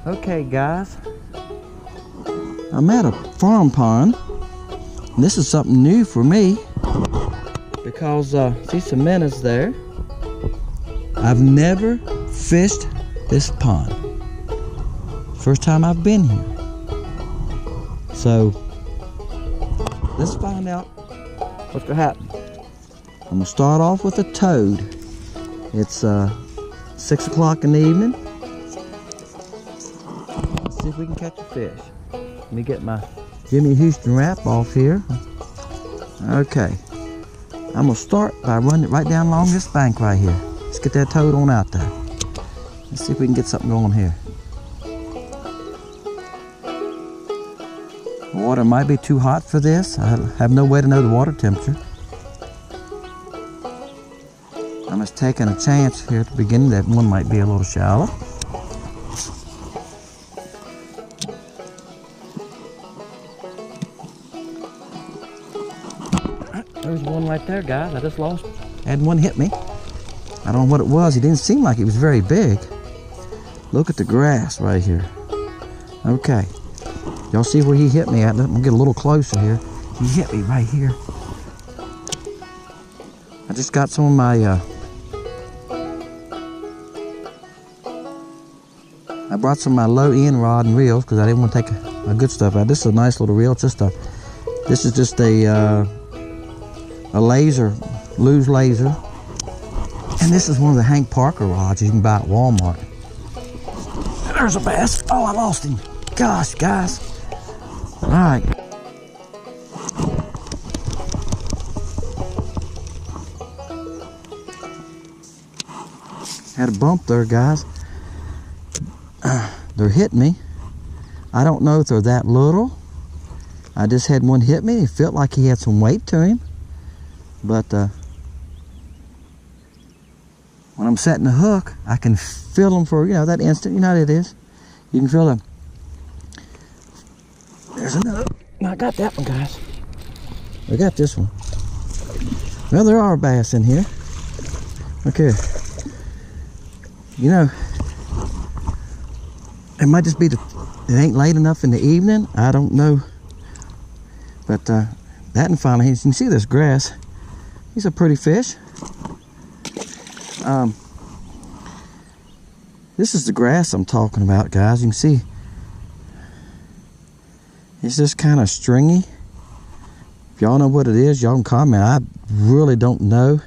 Okay guys, I'm at a farm pond. This is something new for me because see some minnows there. I've never fished this pond. First time I've been here. So let's find out what's gonna happen. I'm gonna start off with a toad. It's 6 o'clock in the evening. See if we can catch a fish. Let me get my Jimmy Houston wrap off here. Okay, I'm gonna start by running it right down along this bank right here. Let's get that toad on out there. Let's see if we can get something going here. The water might be too hot for this. I have no way to know the water temperature. I'm just taking a chance here at the beginning that one might be a little shallow. There's one right there, guys. I just lost. Had one hit me. I don't know what it was. He didn't seem like he was very big. Look at the grass right here. Okay. Y'all see where he hit me at? I'm gonna get a little closer here. He hit me right here. I just got some of my I brought some of my low end rod and reels because I didn't want to take my good stuff out. This is a nice little reel. It's just a, this is just a laser, Lew's laser. And this is one of the Hank Parker rods you can buy at Walmart. There's a bass. Oh, I lost him. Gosh, guys. All right. Had a bump there, guys. They're hitting me. I don't know if they're that little. I just had one hit me. It felt like he had some weight to him. But when I'm setting the hook, I can feel them for, you know, that instant. You know what it is. You can feel them. There's another. I got that one, guys. I got this one. Well, there are bass in here. Okay. You know, it might just be it ain't late enough in the evening. I don't know. But that and finally, you can see this grass. He's a pretty fish. This is the grass I'm talking about, guys. You can see it's just kind of stringy. If y'all know what it is, y'all can comment. I really don't know.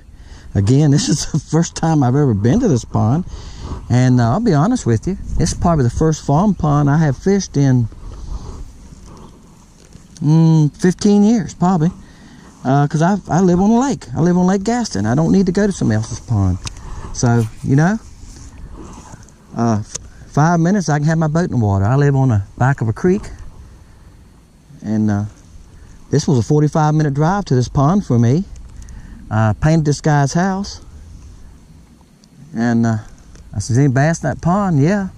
Again, this is the first time I've ever been to this pond. And I'll be honest with you, it's probably the first farm pond I have fished in 15 years, probably. Because I live on a lake. I live on Lake Gaston. I don't need to go to somebody else's pond. So, you know, 5 minutes I can have my boat in the water. I live on the back of a creek. And this was a 45-minute drive to this pond for me. Painted this guy's house. And I said, any bass in that pond? Yeah.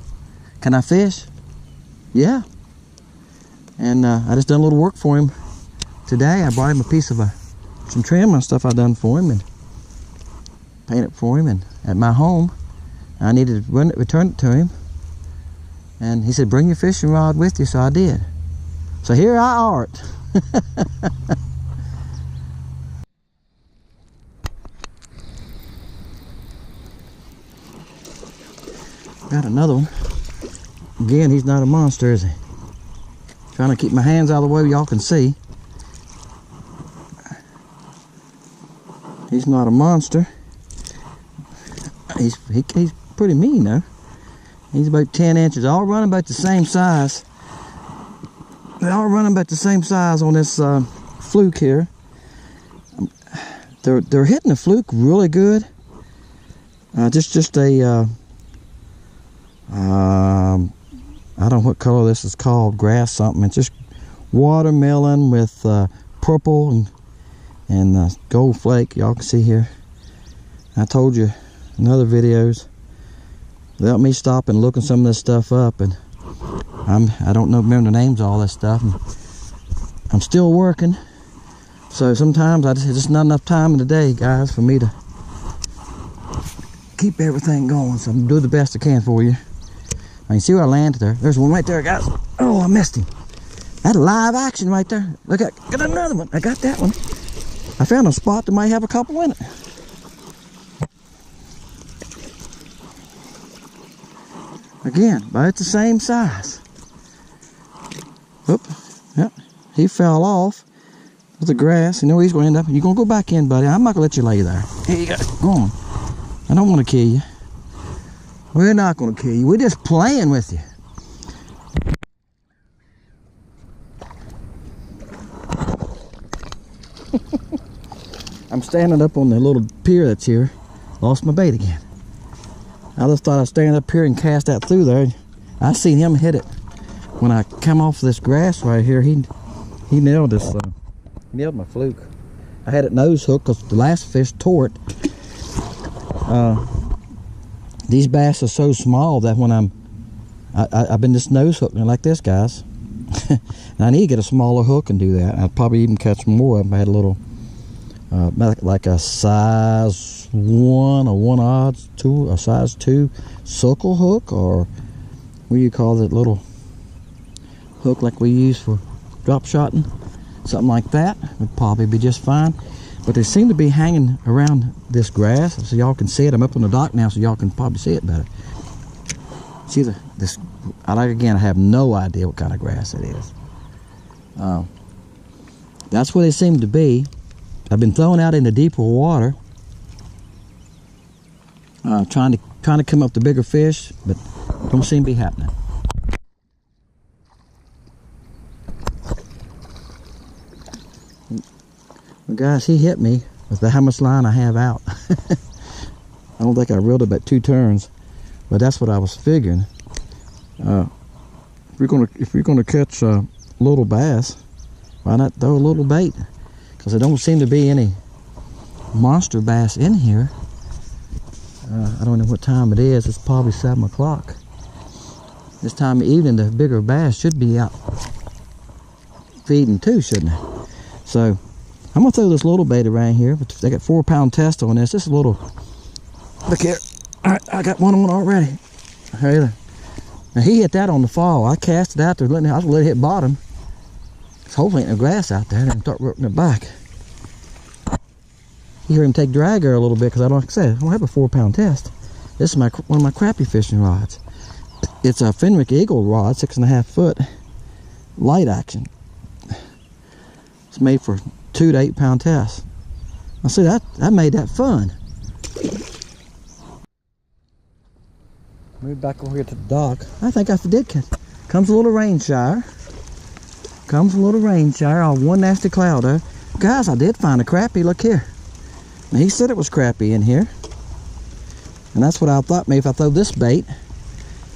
Can I fish? Yeah. And I just done a little work for him today. I brought him a piece of some trim and stuff I done for him and painted for him. And at my home, I needed to return it to him. And he said, bring your fishing rod with you, so I did. So here I art. Got another one. Again, he's not a monster, is he? Trying to keep my hands out of the way y'all can see. He's not a monster. He's pretty mean though. He's about 10 inches. All running about the same size. They all running about the same size on this fluke here. They're hitting the fluke really good. Just a I don't know what color this is called, grass something. It's just watermelon with purple and gold flake. Y'all can see here. I told you in other videos, without me stopping looking some of this stuff up, and I don't remember the names of all this stuff. And I'm still working, so sometimes it's just not enough time in the day, guys, for me to keep everything going. So I'm gonna do the best I can for you. I can see where I landed there. There's one right there, guys. Oh, I missed him. That's live action right there. Look at, got another one. I got that one. I found a spot that might have a couple in it. Again, but it's the same size. Oop, yep, he fell off with the grass. You know where he's going to end up. You're going to go back in, buddy. I'm not going to let you lay there. Here you go. Go on. I don't want to kill you. We're not going to kill you. We're just playing with you. I'm standing up on the little pier that's here. Lost my bait again. I just thought I'd stand up here and cast that through there. I seen him hit it. When I come off this grass right here, he nailed this. He nailed my fluke. I had it nose hooked because the last fish tore it. These bass are so small that when I've been just nose hooking like this, guys. And I need to get a smaller hook and do that. I'd probably even catch more if I had a little, like a size 1 or 1 odds 2, a size 2 suckle hook, or what do you call that little hook like we use for drop shotting? Something like that would probably be just fine. But they seem to be hanging around this grass, so y'all can see it. I'm up on the dock now, so y'all can probably see it better. See this? Again, I have no idea what kind of grass it is. That's where they seem to be. I've been throwing out into deeper water, trying to come up to bigger fish, but don't seem to be happening. Well, guys, he hit me with how much line I have out. I don't think I reeled about 2 turns, but that's what I was figuring. If you're gonna catch little bass, why not throw a little bait? Because there don't seem to be any monster bass in here. I don't know what time it is. It's probably 7 o'clock. This time of evening, the bigger bass should be out feeding too, shouldn't they? So I'm gonna throw this little bait around here. But they got 4-pound test on this. This is a little. Look here. All right, I got one on already. Hey there. Now he hit that on the fall. I cast it out there, I was let it hit bottom. Hopefully ain't no grass out there, and start working it back. You hear him take drag air a little bit because like I said, I don't have a 4-pound test. This is one of my crappie fishing rods. It's a Fenwick Eagle rod, 6.5 foot, light action. It's made for 2 to 8 pound tests. I see that made that fun. Move back over here to the dock. I think I did catch. Comes a little rain shower. Comes a little rain shower on one nasty cloud there. Guys, I did find a crappie. Look here. Now, he said it was crappie in here. And that's what I thought. Maybe if I throw this bait,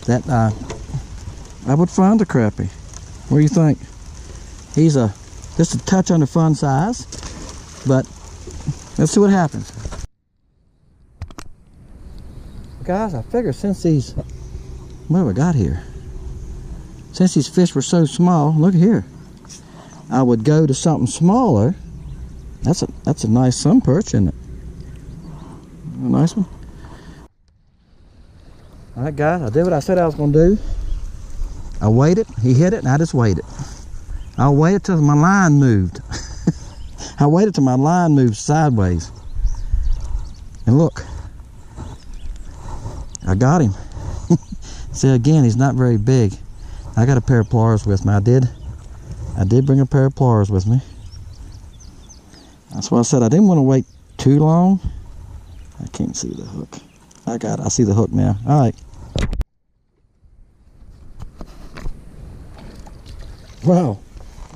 that I would find a crappie. What do you think? He's just a touch under fun size. But let's see what happens. Guys, I figure since these, what have I got here? Since these fish were so small, look here. I would go to something smaller. That's a nice sun perch, isn't it? A nice one. All right, guys, I did what I said I was going to do. I waited, he hit it, and I just waited. I waited till my line moved. I waited till my line moved sideways. And look, I got him. See, again, he's not very big. I got a pair of pliers with me. I did bring a pair of pliers with me. That's why I said I didn't want to wait too long. I can't see the hook. I see the hook now. All right. Wow,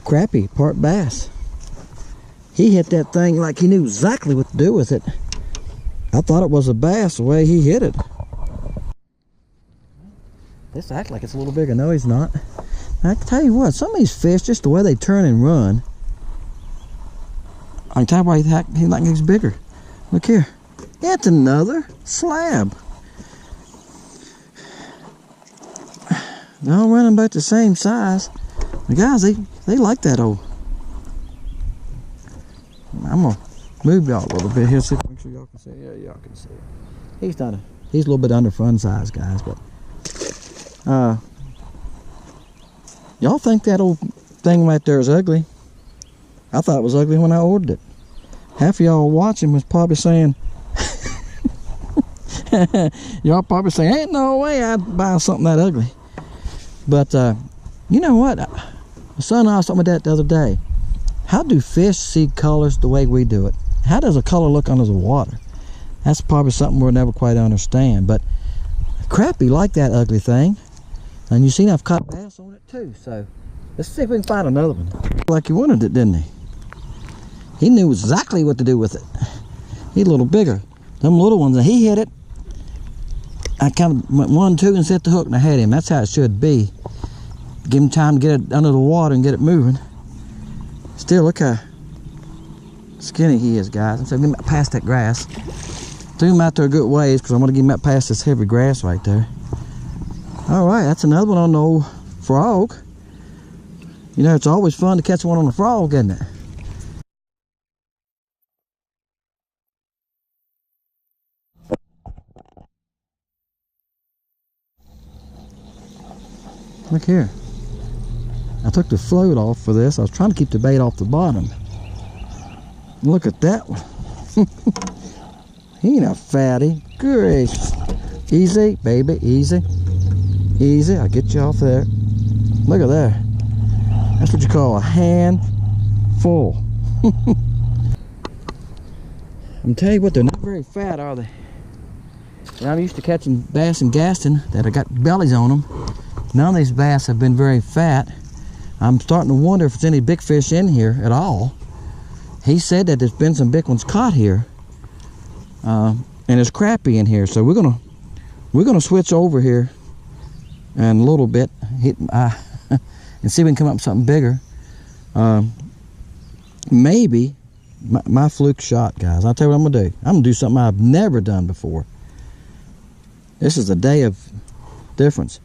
crappie, part bass. He hit that thing like he knew exactly what to do with it. I thought it was a bass the way he hit it. This acts like it's a little bigger. No, he's not. I can tell you what, some of these fish, just the way they turn and run, I can tell why he like he's bigger. Look here. It's another slab. They're all running about the same size. The guys, they like that old. I'm gonna move y'all a little bit here, see if make sure y'all can see it. Yeah, y'all can see it. He's a little bit under fun size, guys, but Y'all think that old thing right there is ugly? I thought it was ugly when I ordered it. Half of y'all watching was probably saying, y'all probably saying, ain't no way I'd buy something that ugly. But you know what? My son and I was talking about that the other day. How do fish see colors the way we do it? How does a color look under the water? That's probably something we'll never quite understand. But crappie like that ugly thing. And you seen I've caught bass on it too. So let's see if we can find another one. Like he wanted it, didn't he? He knew exactly what to do with it. He's a little bigger. Them little ones, and he hit it. I kind of went 1, 2 and set the hook and I had him. That's how it should be. Give him time to get it under the water and get it moving. Still, look how skinny he is, guys. So get him past that grass. Threw him out there a good ways because I want to get him out past this heavy grass right there. All right, that's another one on the old frog. You know, it's always fun to catch one on the frog, isn't it? Look here. I took the float off for this. I was trying to keep the bait off the bottom. Look at that one. He ain't a fatty. Gracious. Easy, baby, easy. Easy, I'll get you off there. Look at that. That's what you call a handful. I'm telling you what, they're not very fat, are they? And I'm used to catching bass and gaston that have got bellies on them. None of these bass have been very fat. I'm starting to wonder if there's any big fish in here at all. He said that there's been some big ones caught here, and there's crappie in here. So we're gonna switch over here and a little bit and see if we can come up with something bigger. Maybe my fluke shot, guys. I'll tell you what I'm gonna do. I'm gonna do something I've never done before. This is a day of difference.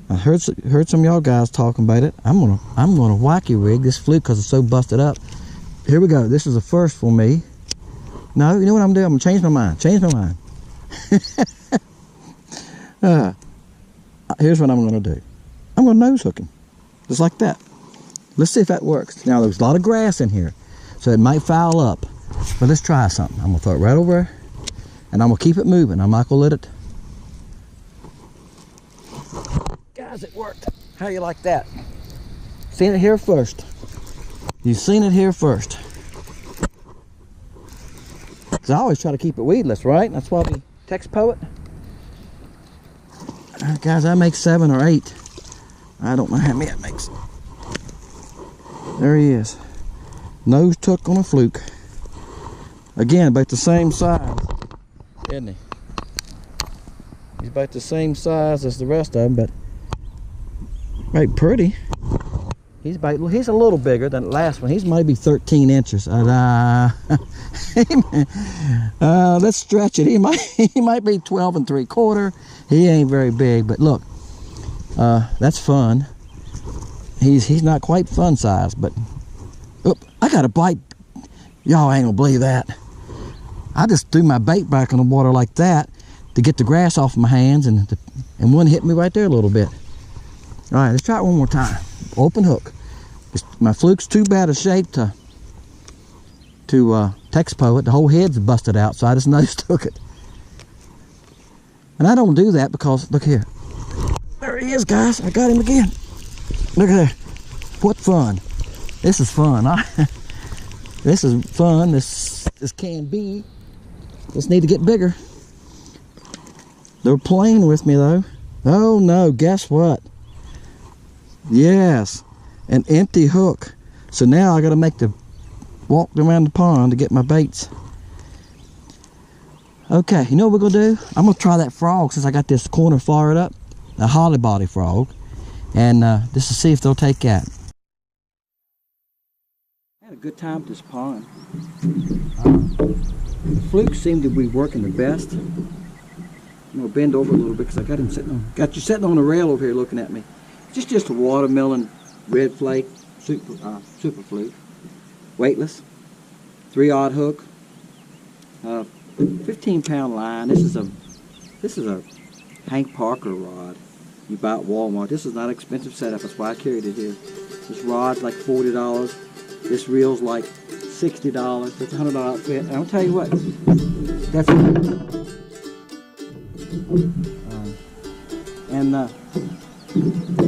I heard some of y'all guys talking about it. I'm gonna wacky rig this fluke because it's so busted up. Here we go. This is a first for me. No, you know what I'm doing? I'm gonna change my mind. Here's what I'm gonna do. I'm gonna nose hook him, just like that. Let's see if that works. Now there's a lot of grass in here, so it might foul up. But let's try something. I'm gonna throw it right over there, and I'm gonna keep it moving. I'm not gonna let it. Guys, it worked. How you like that? Seen it here first. You've seen it here first. Because I always try to keep it weedless, right? That's why we text poet. Guys, I make 7 or 8. I don't know how many it makes. There he is. Nose took on a fluke. Again, about the same size, isn't he? He's about the same size as the rest of them, but right, pretty. He's a little bigger than the last one. He's maybe 13 inches. Let's stretch it. He might be 12 3/4. He ain't very big, but look, that's fun. He's not quite fun size, but I got a bite. Y'all ain't gonna believe that. I just threw my bait back in the water like that to get the grass off my hands, and one hit me right there a little bit. All right, let's try it one more time. Open hook. My fluke's too bad a shape to text poet. The whole head's busted out, so I just nose took it. And I don't do that because, look here. There he is, guys. I got him again. Look at that. What fun. This is fun. This is fun. This can be. Just need to get bigger. They're playing with me, though. Oh, no. Guess what? Yes, an empty hook. So now I got to walk around the pond to get my baits. Okay, you know what we're gonna do? I'm gonna try that frog since I got this corner fired up, the holly body frog, and just to see if they'll take that. I had a good time at this pond. The flukes seem to be working the best. I'm gonna bend over a little bit because I got you sitting on the rail over here looking at me. Just a watermelon red flake super fluke, weightless, 3/0 hook, 15-pound line. This is a Hank Parker rod. you buy at Walmart. This is not an expensive setup. That's why I carried it here. This rod's like $40. This reel's like $60. It's a $100 outfit. And I'll tell you what, that's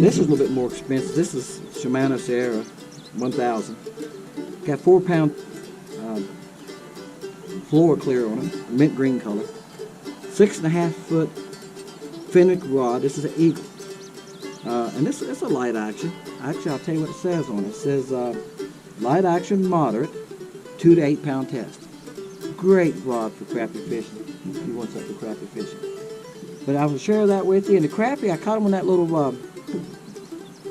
this is a little bit more expensive. This is Shimano Sierra 1000. Got 4-pound floor clear on it, mint green color. 6.5-foot fennec rod. This is an eagle. And this is a light action. Actually, I'll tell you what it says on it. It says light action moderate, 2 to 8 pound test. Great rod for crappie fishing. If you want something for crappie fishing. But I will share that with you. And the crappie, I caught them in that little, let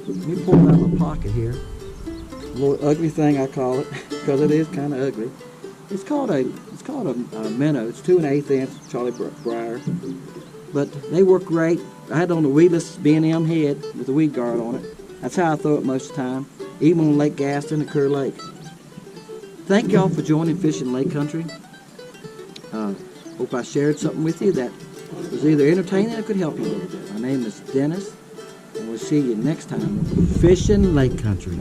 me pull it out of my pocket here. A little ugly thing, I call it, because it is kind of ugly. It's called a minnow. It's 2 1/8 inch Charlie Breyer. But they work great. I had it on the weedless B&M head with a weed guard on it. That's how I throw it most of the time, even on Lake Gaston and Kerr Lake. Thank y'all for joining Fishing Lake Country. Hope I shared something with you that was either entertaining or could help you a little bit. My name is Dennis, and we'll see you next time on Fishing Lake Country.